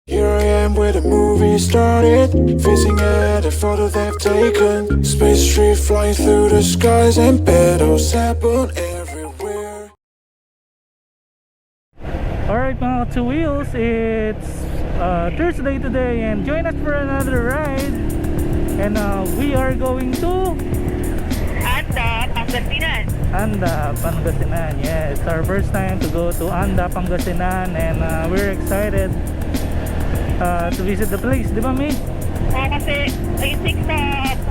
Here I am where the movie started, facing at a photo they've taken. Space tree flying through the skies and battles happen everywhere. Alright mga two wheels, it's Thursday today and join us for another ride. And we are going to Anda, Pangasinan. Anda, Pangasinan. Yeah, it's our first time to go to Anda, Pangasinan, and we're excited to visit the place, di ba Mi? Oo, kasi I think sa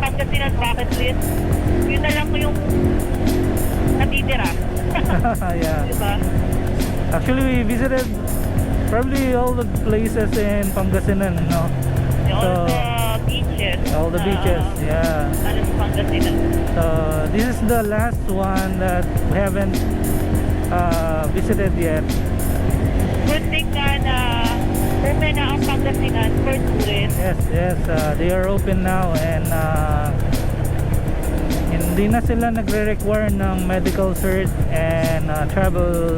Pangasinan bucket list, yun na lang yung natitira. Yeah. Diba? Actually, we visited probably all the places in Pangasinan, no? All the beaches. All the beaches, yeah. Ano sa Pangasinan. So this is the last one that we haven't visited yet. Good thing na open na ang Pangasinan for tourists. Yes, they are open now and hindi na sila nagre-require ng medical cert and travel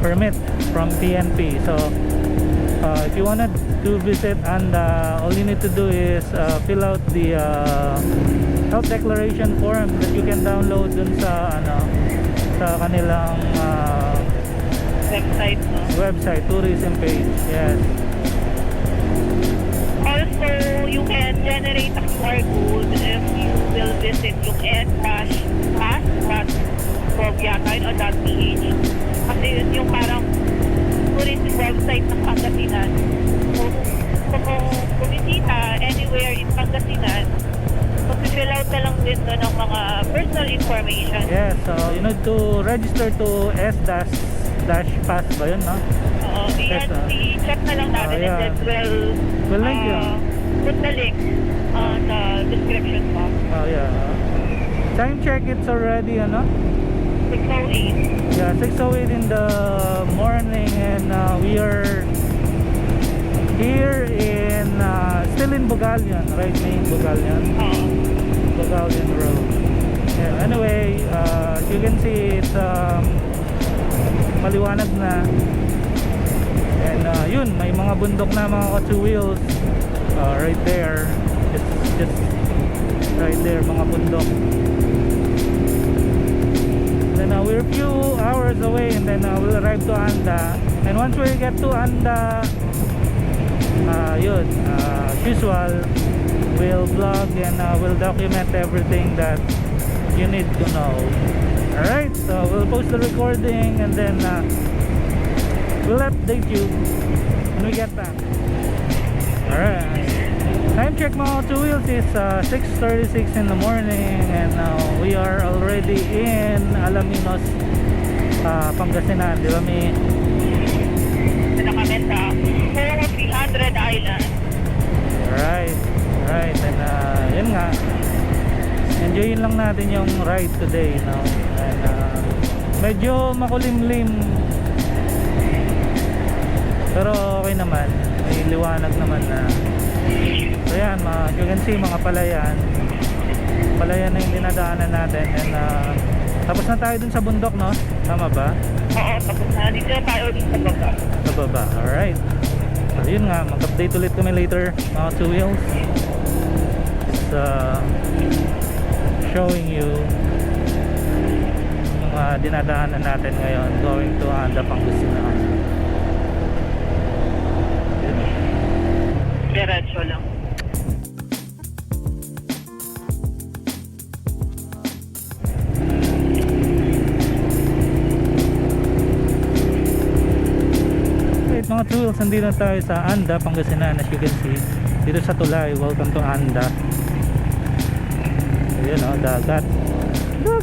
permit from PNP. So if you wanted to visit, and all you need to do is fill out the health declaration form that you can download dun sa sa kanilang website, tourism page. Yes. Also, you can generate a QR code if you will visit yung pass.gov yata yun o .ph. Kasi yun yung parang tourism website ng Pangasinan. So kung bumisita anywhere in Pangasinan, mag-fill out na lang din doon ng mga personal information. Yes, so you need to register to S-pass ba yun, no? Oo, Yes, i-check na lang natin yeah. and then We'll link yun. put the link on the description box. Oh yeah. Time check, it's already 6:08. Yeah, 6:08 in the morning, and we are here in still in Bugalian, right? Main Bugalian. Bugalian Road. Yeah, anyway, as you can see, it's maliwanag na. And yun, may mga bundok na mga two wheels right there. Just right there, mga bundok. Then we're a few hours away, and then we'll arrive to Anda. And once we get to Anda, yun, as usual, we'll vlog and we'll document everything that you need to know. Alright, so we'll post the recording and then we'll update you when we get back. Alright, time check mga two wheels is 6:36 in the morning, and we are already in Alaminos, Pangasinan, di ba Mi? Ito na kami sa 300 Island. Right, and yun nga, enjoyin lang natin yung ride today, no? And medyo makulimlim, pero okay naman, may liwanag naman na. So yan, you can see mga palayan na yung dinadaanan natin. And tapos na tayo dun sa bundok, no? Tama ba? Oo, tapos na. Dito na tayo ulit sa baba. Sa baba, alright. So yun nga, mag-update ulit kami later mga two wheels. It's showing you yung dinadaanan natin ngayon going to Anda, Pangasinan. Diretso lang. Mga two wheels, nandito na tayo sa Anda, Pangasinan. As you can see, dito sa tulay, welcome to Anda. Ayun dagat. Oo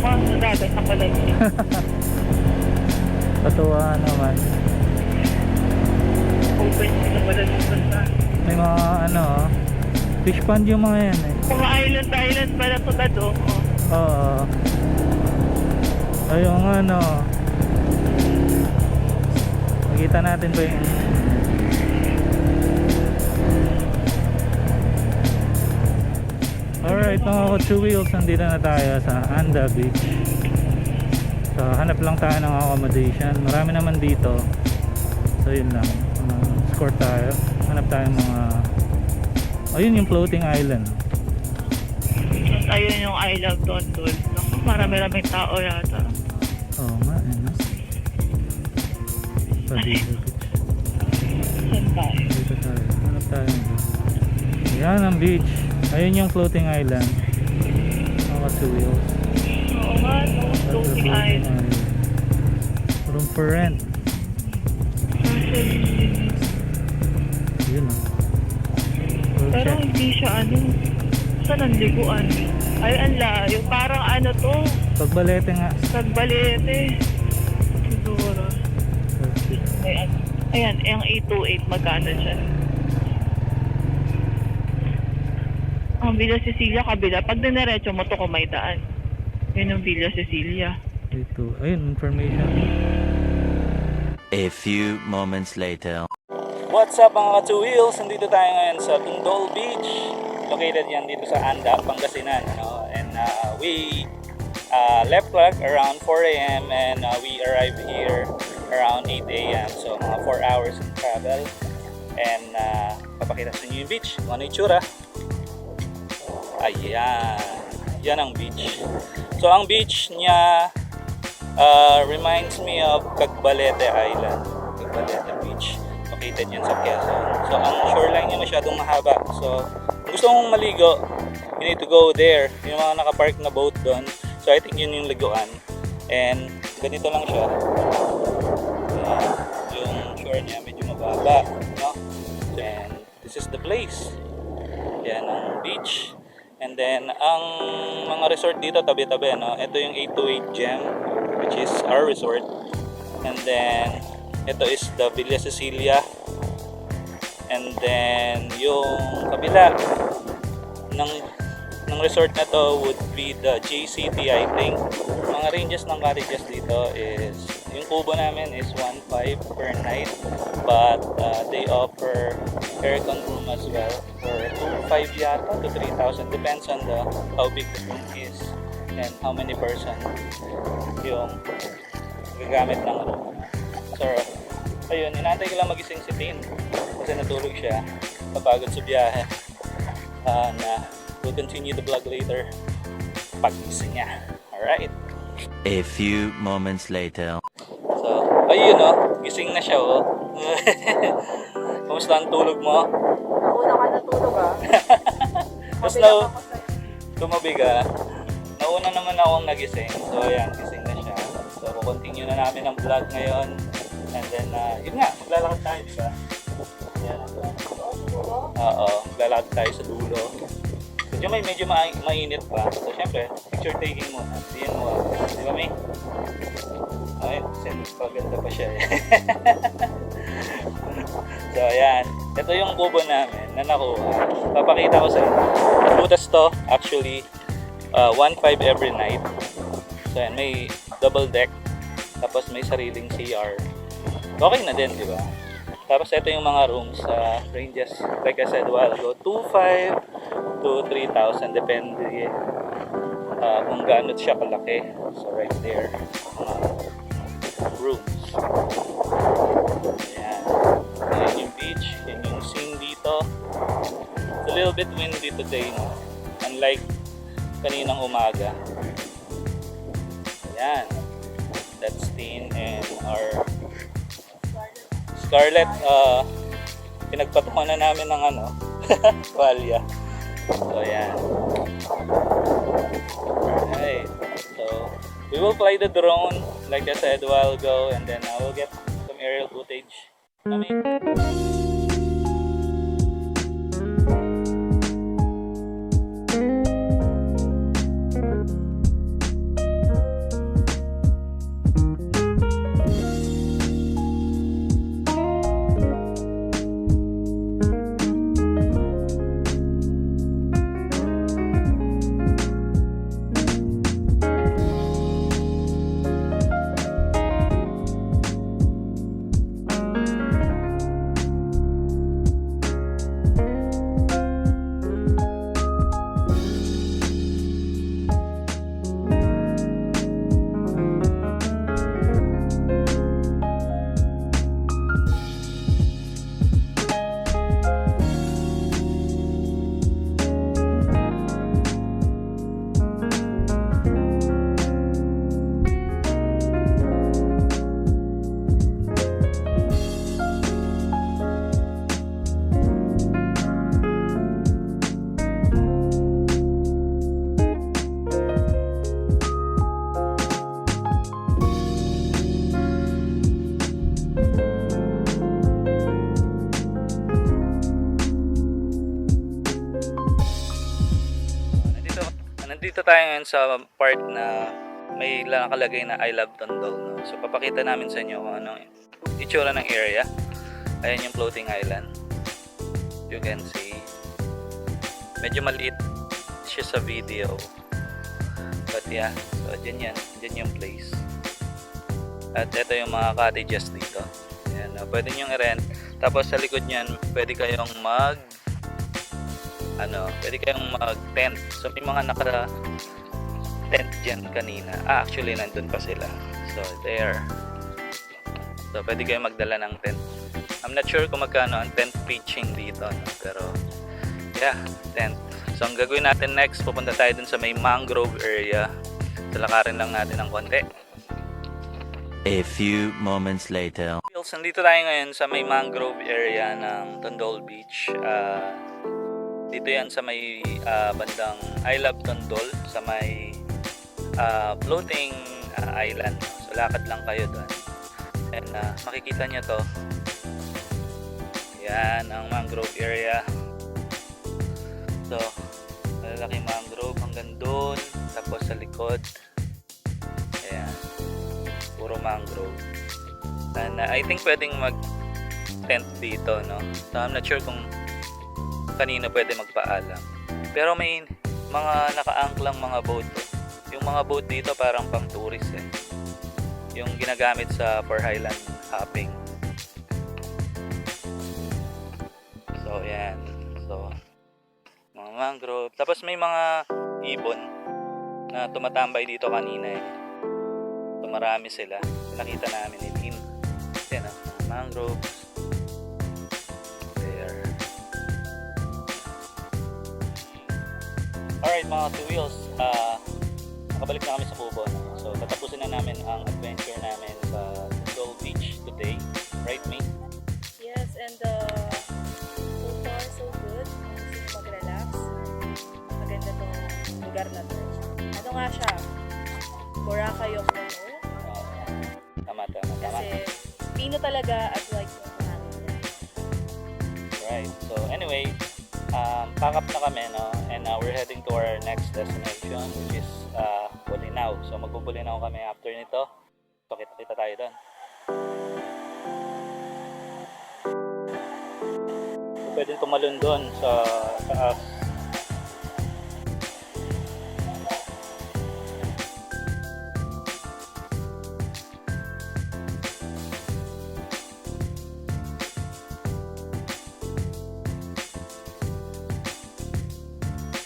nga, dagat na pala yun. Patuwa naman. Open na pala yung basta. May mga fish pond yung mga yan eh. Mga island pala ito na doon. Oo. Ayun makita natin ba yung alright mga two wheels, nandito na tayo sa Anda Beach. So hanap lang tayo ng accommodation. Marami naman dito. So yun lang. Score tayo. Hanap tayo mga... Ayun yung floating island. Ayun yung I love Tondol. Marami-raming tao yata. Oo nga, ano? Padilla Beach. Saan tayo? Dito tayo. Hanap tayo. Yan ang beach. Ayun yung floating island. Mga 2 wheels. Oo nga, no? Floating island. Room for rent. Yun o. Pero hindi siya ano. Saan ang liguan? Ay, ang layo. Parang ano to? Pagbalete nga. Pagbalete. Siguro. Ayan. Ayan, yung 828. Magkano siya? Ang Villa Cecilia kabila. Pag diniretso mo to kung may daan. Yun yung Villa Cecilia. Ito. Ayun, information. A few moments later. What's up mga two wheels? Nandito tayo ngayon sa Tondol Beach. Located yan dito sa Anda, Pangasinan. No? And we left work around 4 a.m. and we arrived here around 8 a.m. So mga 4 hours in travel. And papakita sa inyo yung beach. Ano yung itsura? Ayan. Yan ang beach. So ang beach niya reminds me of Cagbalete Island. Cagbalete Beach. Located yan sa Quezon. So ang shoreline niya masyadong mahaba. So kung gusto mong maligo, you need to go there. Yung mga nakapark na boat doon. So I think yun yung liguan. And ganito lang siya. Yung shore niya medyo mababa, no? And this is the place. Yan ang beach. And then ang mga resort dito tabi-tabi, no? Ito yung 828 Gem, which is our resort. And then ito is the Villa Cecilia. And then yung kabila ng resort na to would be the JCT, I think. Mga ranges ng cottages dito is, yung kubo namin is 1.5 per night, but they offer aircon room as well for 2.5 yata to 3,000, depends on the how big the room is and how many person yung gagamit ng room. So ayun, inaantay ko lang magising si Tin kasi natulog siya, kapagod sa biyahe. Na we'll continue the vlog later paggising niya. Alright. A few moments later. So, ayun o, gising na siya o. Kumusta ang tulog mo? Una ka natulog ah. Tapos na tumabi ka. Nauna naman akong nagising. So ayan, gising na siya. So continue na namin ang vlog ngayon. And then, yun nga, maglalakad tayo, di ba? Ayan. Oo, maglalakad tayo sa dulo. Medyo mainit pa. So syempre, picture taking muna. Diyan mo. Di ba, May? Ay, paganda pa siya eh. So ayan, ito yung kubo namin na nakuha. Papakita ko sa inyo. Butas to, actually, 1.5 every night. So ayan, may double deck. Tapos may sariling CR. Okay na din, di ba? Tapos ito yung mga rooms sa ranges, like I said a while ago, 2,500 to 3,000, depende kung gaano siya kalaki. So right there, mga rooms. Ayan. Ayan yung beach, yan yung scene dito. It's a little bit windy today, no? Unlike kaninang umaga. Ayan. That's Tin and our Scarlett, pinagpatungan na namin ng ano, walya. So, ayan. Alright. So, we will fly the drone, like I said a while ago, and then I will get some aerial footage. nandito tayo ngayon sa part na may nakalagay na I love Tondol, no? So papakita namin sa inyo kung anong itsura ng area. Ayan yung floating island. You can see. Medyo maliit siya sa video. But yeah, so dyan yan. Dyan yung place. At ito yung mga cottages dito. Ayan, pwede nyo i-rent. Tapos sa likod nyan, pwede kayong mag-tent. So may mga naka-tent dyan kanina. Actually nandun pa sila. So there. So pwede kayong magdala ng tent. I'm not sure kung magkano ang tent pitching dito, no? Pero yeah, tent. So ang gagawin natin next, pupunta tayo dun sa may mangrove area. Talakarin lang natin ng konti. A few moments later. Nandito tayo ngayon sa may mangrove area ng Tondol Beach. Dito yan sa may bandang I love Tondol, sa may floating island. So lakad lang kayo doon. And makikita nyo to. Yan ang mangrove area. So malalaking mangrove hanggang doon. Tapos sa likod, ayan, puro mangrove. And I think pwedeng mag-tent dito, no? So I'm not sure kung kanino pwede magpaalam. Pero may mga naka-angklang mga boat. Yung mga boat dito parang pang tourist eh. Yung ginagamit sa for highland hopping. So yan. So mga mangrove. Tapos may mga ibon na tumatambay dito kanina eh. So marami sila. Nakita namin eh. Yan o, mangroves. There. Alright mga two wheels, nakabalik na kami sa Kubo, no? So tatapusin na namin ang adventure namin sa Tondol Beach today. Right, mate? Yes, and so far so good. Gusto mag-relax. Maganda tong lugar na to. Ano nga siya? Boracay of the North. Tama. Kasi Pino talaga at like yung hangin niya. Right, so anyway, pack up na kami, no? And we're heading to our next destination, which is Bolinao. So magbo-Bolinao kami after nito. So kita tayo doon. So, pwedeng tumalon doon sa taas